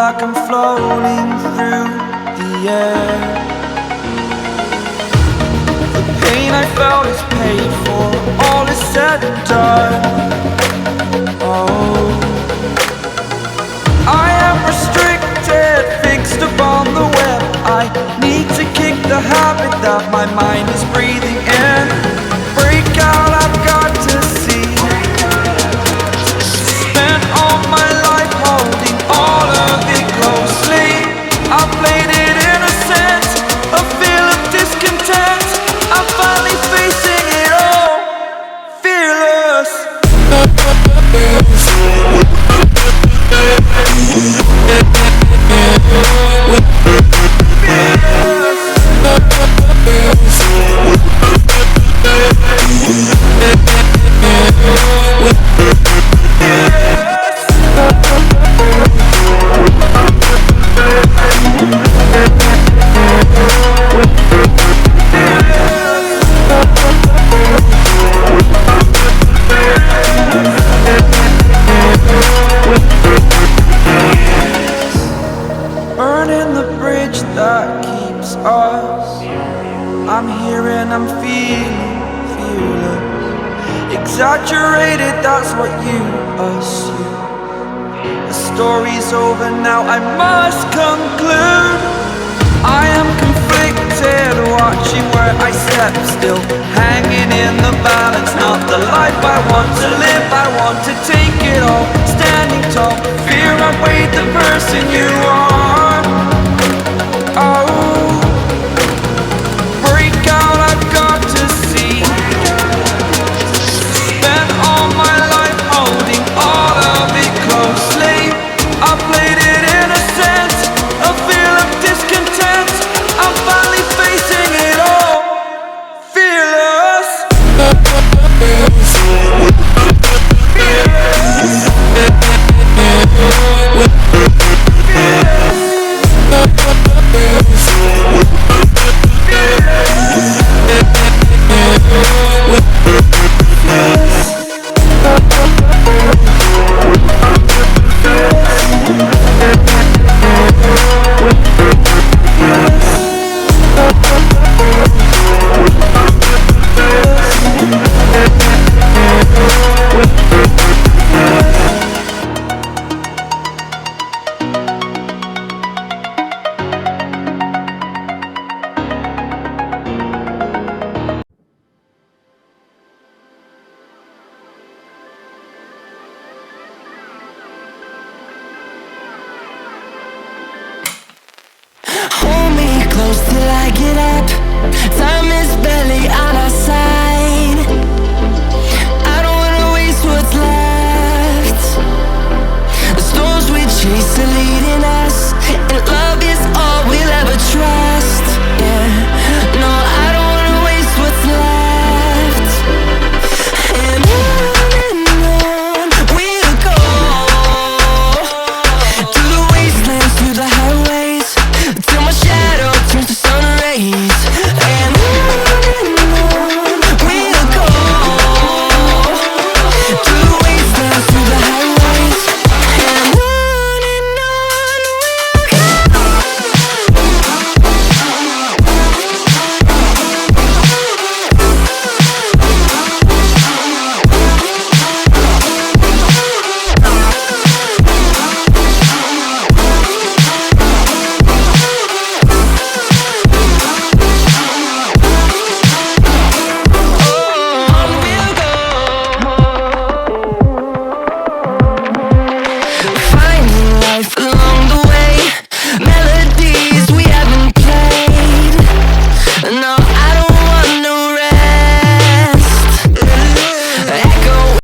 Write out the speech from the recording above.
like I'm floating through the air. The pain I felt is paid for, all is said and done. Oh, I am restricted, fixed upon the web. I need to kick the habit that my mind is breathing in. Break out, I've got to see. Spent all my life holding all of it closely. I played it innocent, a feel of discontent. I'm finally facing it all, fearless. Burning the bridge that keeps us. I'm here and I'm feeling fearless. Exaggerated, that's what you assume. The story's over now, I must conclude. I am conflicted, watching where I step still, hanging in the balance. Not the life I want to live, I want to take it all. Standing tall, fear outweighed the person you are. Oh, break out, I've got to see. Spent all my life holding all of it closely. I played it innocent, a feel of discontent. I'm finally facing it all, fearless. Hold me close till I get up. Time is barely on our side. I don't wanna waste what's left. The storms we chase are leading us, and love is all we'll ever trust. Yeah, no, I don't wanna waste what's left. And on we'll go, through the wastelands, through the highways, till my shadow turns to sun rays.